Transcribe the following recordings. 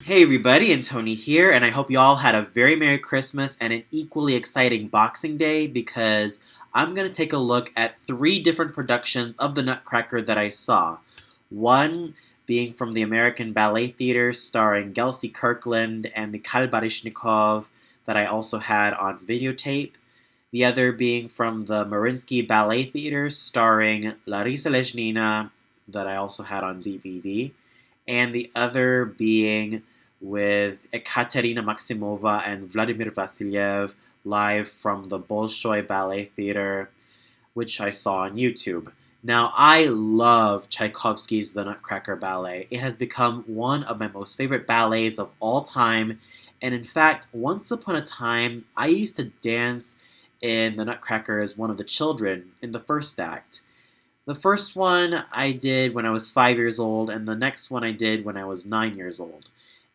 Hey everybody, and Tony here, and I hope you all had a very Merry Christmas and an equally exciting Boxing Day because I'm going to take a look at three different productions of the Nutcracker that I saw. One being from the American Ballet Theater starring Gelsey Kirkland and Mikhail Baryshnikov that I also had on videotape. The other being from the Mariinsky Ballet Theater starring Larisa Lezhnina that I also had on DVD. And the other being with Ekaterina Maximova and Vladimir Vasilyev live from the Bolshoi Ballet Theater, which I saw on YouTube. Now, I love Tchaikovsky's The Nutcracker Ballet. It has become one of my most favorite ballets of all time, and in fact, once upon a time, I used to dance in The Nutcracker as one of the children in the first act. The first one I did when I was 5 years old, and the next one I did when I was 9 years old.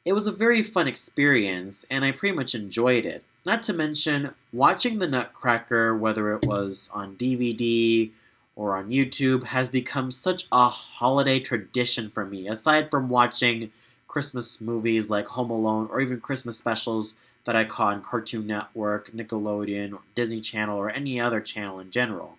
It was a very fun experience, and I pretty much enjoyed it. Not to mention, watching the Nutcracker, whether it was on DVD or on YouTube, has become such a holiday tradition for me. Aside from watching Christmas movies like Home Alone or even Christmas specials that I caught on Cartoon Network, Nickelodeon, Disney Channel, or any other channel in general.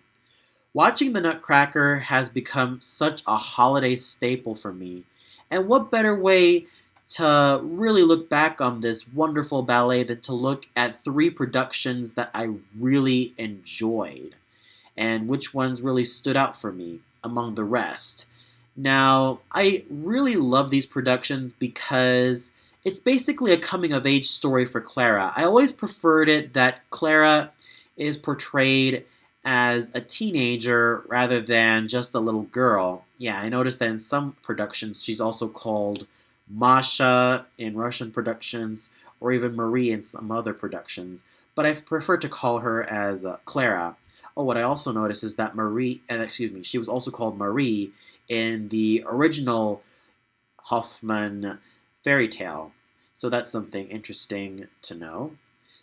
Watching the Nutcracker has become such a holiday staple for me. And what better way to really look back on this wonderful ballet than to look at three productions that I really enjoyed and which ones really stood out for me among the rest. Now, I really love these productions because it's basically a coming of age story for Clara. I always preferred it that Clara is portrayed as a teenager rather than just a little girl. Yeah, I noticed that in some productions she's also called Masha in Russian productions or even Marie in some other productions, but I prefer to call her as Clara. Oh, what I also noticed is that she was also called Marie in the original Hoffman fairy tale. So that's something interesting to know.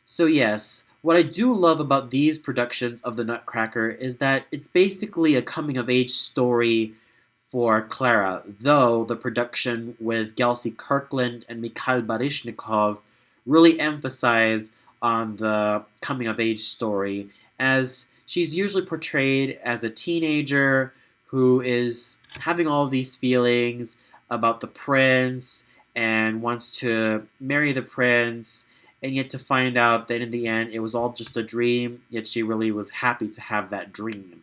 So yes, what I do love about these productions of the Nutcracker is that it's basically a coming of age story for Clara, though the production with Gelsey Kirkland and Mikhail Baryshnikov really emphasize on the coming of age story, as she's usually portrayed as a teenager who is having all these feelings about the prince and wants to marry the prince, and yet to find out that in the end it was all just a dream, yet she really was happy to have that dream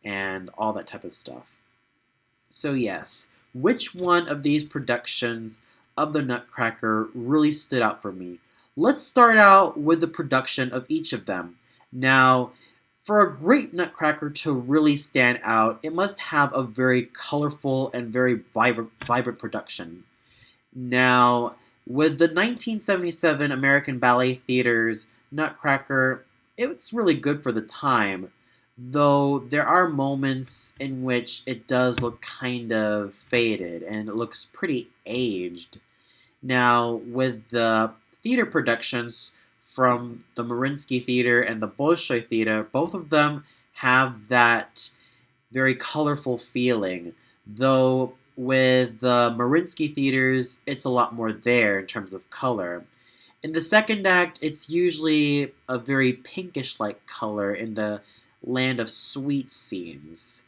and all that type of stuff. So yes, which one of these productions of the Nutcracker really stood out for me? Let's start out with the production of each of them. Now, for a great Nutcracker to really stand out, it must have a very colorful and very vibrant production. Now, with the 1977 American Ballet Theater's Nutcracker, it's really good for the time, though there are moments in which it does look kind of faded and it looks pretty aged. Now, with the theater productions from the Mariinsky Theater and the Bolshoi Theater, both of them have that very colorful feeling, though with the Mariinsky theaters, it's a lot more there in terms of color. In the second act, it's usually a very pinkish-like color in the land of sweet scenes.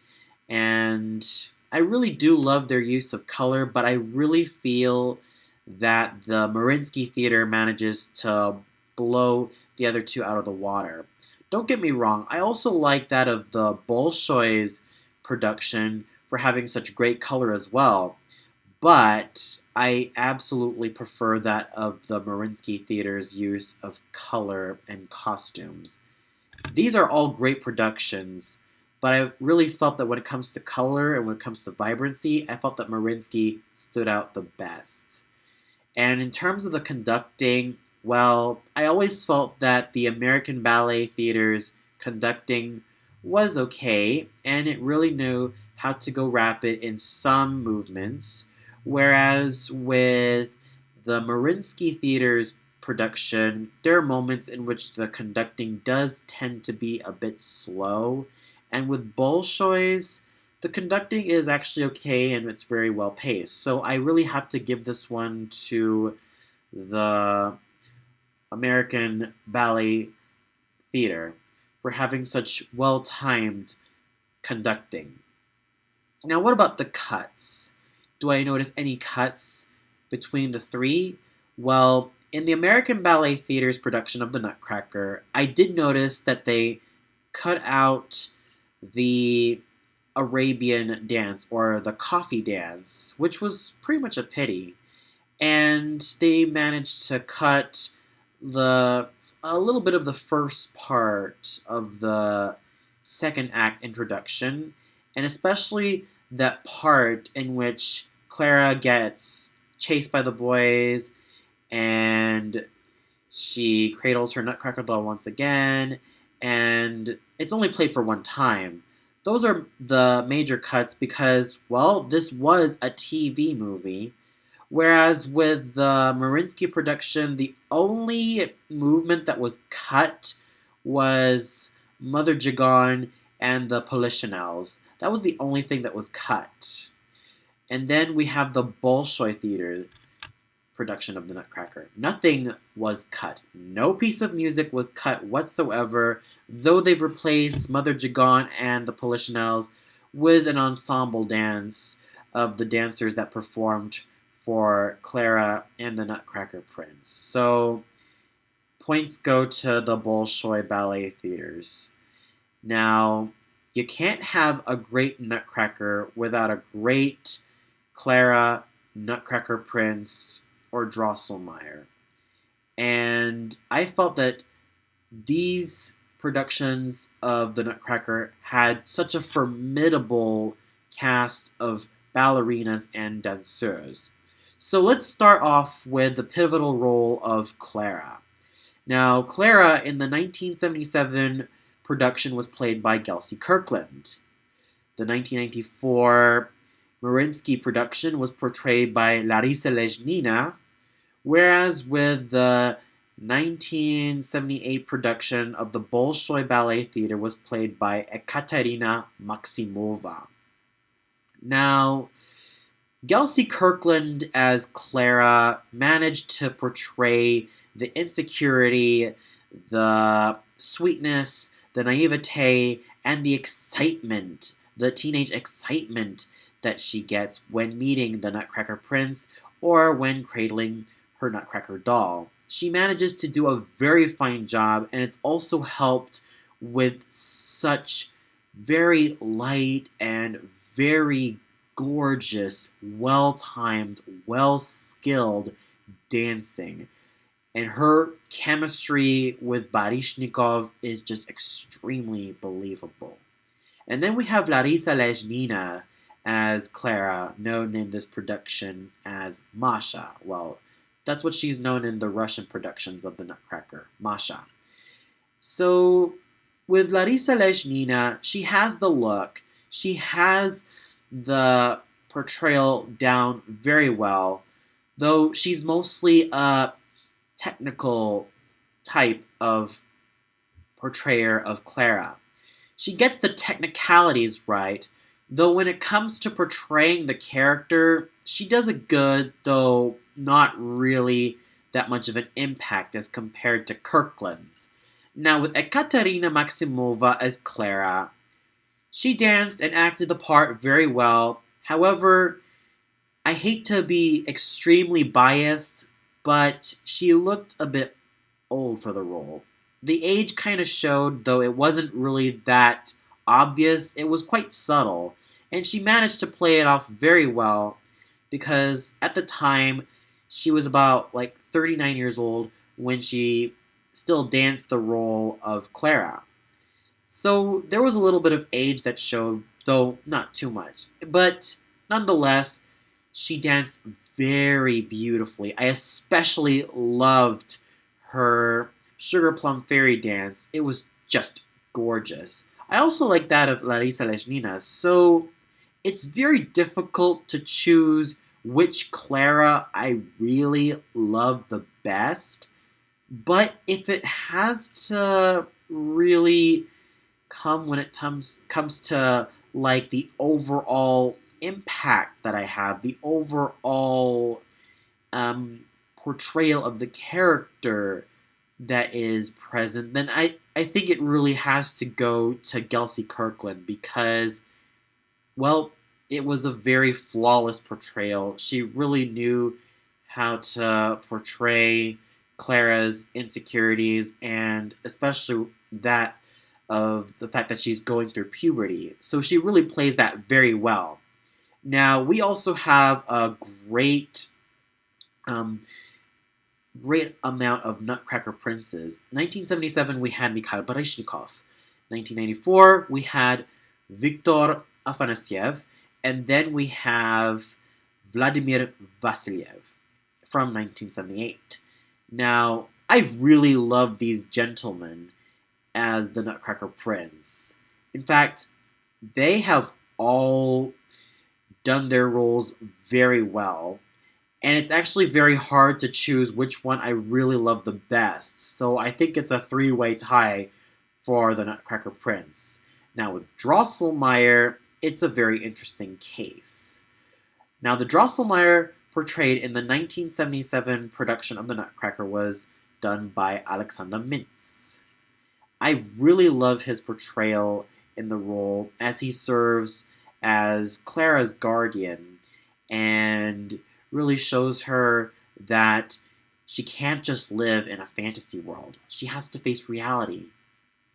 And I really do love their use of color, but I really feel that the Mariinsky Theater manages to blow the other two out of the water. Don't get me wrong, I also like that of the Bolshoi's production for having such great color as well, but I absolutely prefer that of the Mariinsky Theater's use of color and costumes. These are all great productions, but I really felt that when it comes to color and when it comes to vibrancy, I felt that Mariinsky stood out the best. And in terms of the conducting, well, I always felt that the American Ballet Theater's conducting was okay, and it really knew how to go rapid in some movements, whereas with the Mariinsky Theater's production, there are moments in which the conducting does tend to be a bit slow, and with Bolshoi's, the conducting is actually okay and it's very well paced. So I really have to give this one to the American Ballet Theater for having such well timed conducting. Now, what about the cuts? Do I notice any cuts between the three? Well, in the American Ballet Theater's production of the Nutcracker, I did notice that they cut out the Arabian dance or the coffee dance, which was pretty much a pity. And they managed to cut the a little bit of the first part of the second act introduction, and especially that part in which Clara gets chased by the boys and she cradles her Nutcracker doll once again, and it's only played for one time. Those are the major cuts because, well, this was a TV movie. Whereas with the Marinsky production, the only movement that was cut was Mother Jagon and the Polichinelles. That was the only thing that was cut. And then we have the Bolshoi Theater production of the Nutcracker. Nothing was cut. No piece of music was cut whatsoever, though they've replaced Mother Jagon and the Polichinelles with an ensemble dance of the dancers that performed for Clara and the Nutcracker Prince. So points go to the Bolshoi Ballet Theaters. Now, you can't have a great Nutcracker without a great Clara, Nutcracker Prince, or Drosselmeyer. And I felt that these productions of the Nutcracker had such a formidable cast of ballerinas and danseuses. So let's start off with the pivotal role of Clara. Now, Clara in the 1977 production was played by Gelsey Kirkland. The 1994 Marinsky production was portrayed by Larisa Lejnina, whereas with the 1978 production of the Bolshoi Ballet Theater was played by Ekaterina Maximova. Now, Gelsey Kirkland as Clara managed to portray the insecurity, the sweetness, the naivete, and the excitement, the teenage excitement that she gets when meeting the Nutcracker Prince or when cradling her Nutcracker doll. She manages to do a very fine job, and it's also helped with such very light and very gorgeous, well-timed, well-skilled dancing. And her chemistry with Baryshnikov is just extremely believable. And then we have Larisa Lejnina as Clara, known in this production as Masha. Well, that's what she's known in the Russian productions of the Nutcracker, Masha. So with Larisa Lejnina, she has the look, she has the portrayal down very well, though she's mostly a technical type of portrayer of Clara. She gets the technicalities right, though when it comes to portraying the character, she does it good, though not really that much of an impact as compared to Kirkland's. Now, with Ekaterina Maximova as Clara, she danced and acted the part very well. However, I hate to be extremely biased, but she looked a bit old for the role. The age kind of showed, though it wasn't really that obvious. It was quite subtle, and she managed to play it off very well because at the time she was about like 39 years old when she still danced the role of Clara. So there was a little bit of age that showed, though not too much. But nonetheless, she danced very beautifully. I especially loved her Sugar Plum Fairy dance. It was just gorgeous. I also like that of Larisa Lejnina, so it's very difficult to choose which Clara I really love the best. But if it has to really come when it comes to like the overall impact that I have, the overall portrayal of the character that is present, then I think it really has to go to Kelsey Kirkland because, well, it was a very flawless portrayal. She really knew how to portray Clara's insecurities and especially that of the fact that she's going through puberty. So she really plays that very well. Now, we also have a um, great amount of Nutcracker princes. 1977, we had Mikhail Baryshnikov. 1994, we had Viktor Afanasyev. And then we have Vladimir Vasilyev from 1978. Now, I really love these gentlemen as the Nutcracker Prince. In fact, they have all done their roles very well. And it's actually very hard to choose which one I really love the best. So I think it's a three-way tie for the Nutcracker Prince. Now with Drosselmeyer, it's a very interesting case. Now the Drosselmeyer portrayed in the 1977 production of the Nutcracker was done by Alexander Mintz. I really love his portrayal in the role as he serves as Clara's guardian and really shows her that she can't just live in a fantasy world. She has to face reality.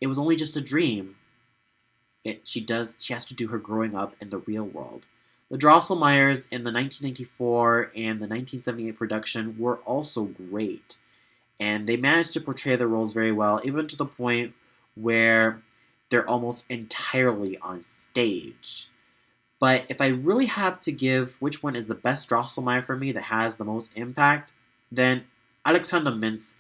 It was only just a dream. She has to do her growing up in the real world. The Drosselmeyers in the 1994 and the 1978 production were also great. And they managed to portray the roles very well, even to the point where they're almost entirely on stage. But if I really have to give which one is the best Drosselmeyer for me that has the most impact, then Alexander Mintz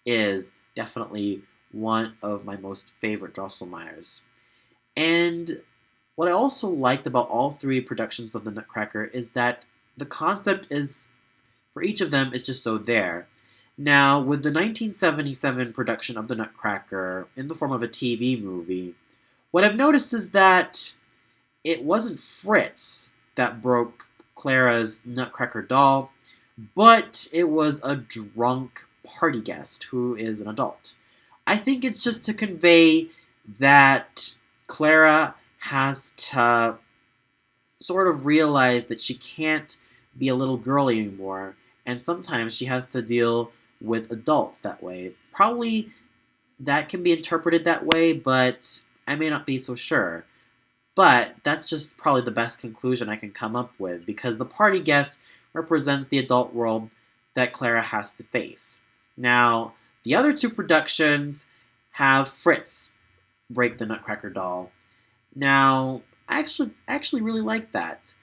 is definitely one of my most favorite Drosselmeyers. And what I also liked about all three productions of the Nutcracker is that the concept is, for each of them, is just so there. Now, with the 1977 production of the Nutcracker in the form of a TV movie, what I've noticed is that it wasn't Fritz that broke Clara's Nutcracker doll, but it was a drunk party guest who is an adult. I think it's just to convey that Clara has to sort of realize that she can't be a little girl anymore, and sometimes she has to deal with adults that way. Probably that can be interpreted that way, but I may not be so sure. But that's just probably the best conclusion I can come up with, because the party guest represents the adult world that Clara has to face. Now, the other two productions have Fritz break the Nutcracker doll. Now, I actually really like that.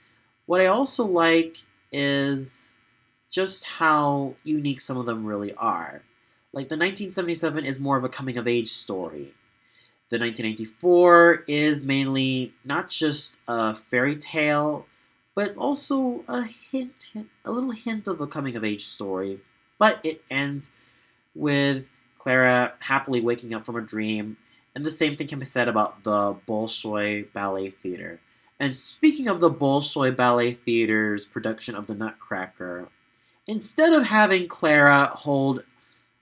What I also like is just how unique some of them really are. Like the 1977 is more of a coming of age story. The 1994 is mainly not just a fairy tale, but it's also a little hint of a coming of age story. But it ends with Clara happily waking up from a dream, and the same thing can be said about the Bolshoi Ballet Theater. And speaking of the Bolshoi Ballet Theater's production of the Nutcracker, instead of having Clara hold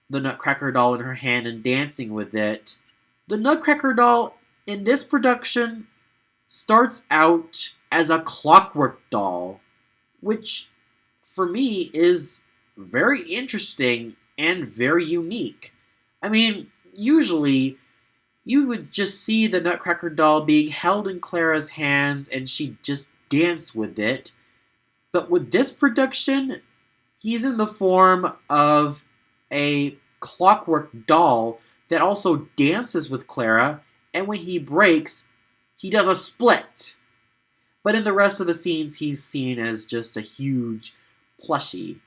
the Nutcracker doll in her hand and dancing with it, the Nutcracker doll in this production starts out as a clockwork doll, which for me is very interesting and very unique. I mean, usually you would just see the Nutcracker doll being held in Clara's hands and she'd just dance with it. But with this production, he's in the form of a clockwork doll that also dances with Clara, and when he breaks, he does a split. But in the rest of the scenes, he's seen as just a huge plushie.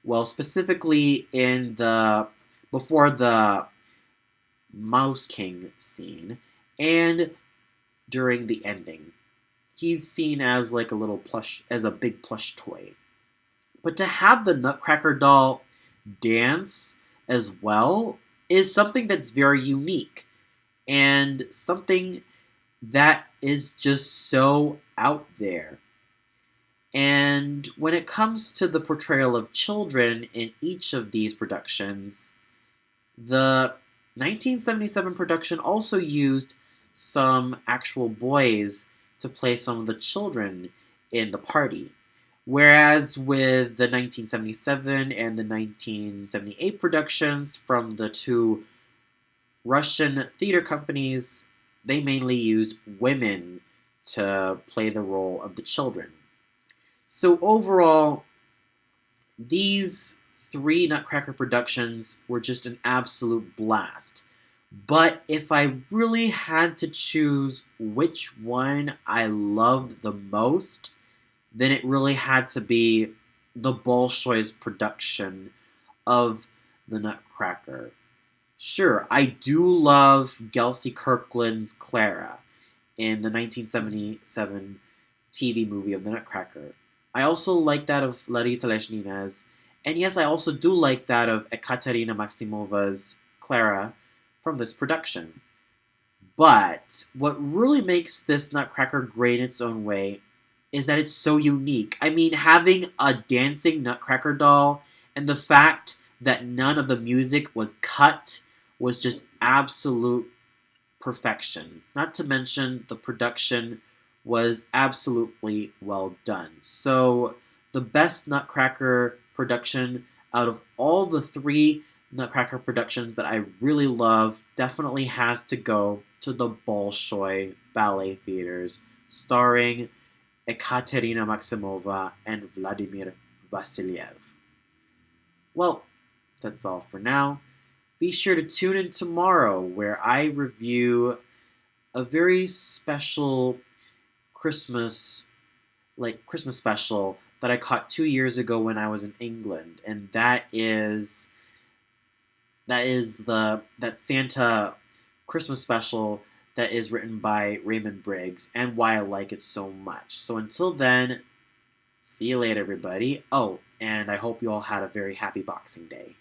Well, specifically in the before the Mouse King scene and during the ending, he's seen as like a little plush, as a big plush toy. But to have the Nutcracker doll dance as well is something that's very unique and something that is just so out there. And when it comes to the portrayal of children in each of these productions, the 1977 production also used some actual boys to play some of the children in the party. Whereas with the 1977 and the 1978 productions from the two Russian theater companies, they mainly used women to play the role of the children. So overall, these three Nutcracker productions were just an absolute blast. But if I really had to choose which one I loved the most, then it really had to be the Bolshoi's production of the Nutcracker. Sure, I do love Gelsey Kirkland's Clara in the 1977 TV movie of the Nutcracker. I also like that of Larisa Leshnina's, and yes, I also do like that of Ekaterina Maximova's Clara from this production. But what really makes this Nutcracker great in its own way is that it's so unique. I mean, having a dancing Nutcracker doll and the fact that none of the music was cut was just absolute perfection. Not to mention the production was absolutely well done. So, the best Nutcracker production out of all the three Nutcracker productions that I really love definitely has to go to the Bolshoi Ballet Theaters, starring Ekaterina Maximova and Vladimir Vasilyev. Well, that's all for now. Be sure to tune in tomorrow where I review a very special Christmas Christmas special that I caught 2 years ago when I was in England, and that Santa Christmas special that is written by Raymond Briggs and why I like it so much. So until then, see you later, everybody. Oh, and I hope you all had a very happy Boxing Day.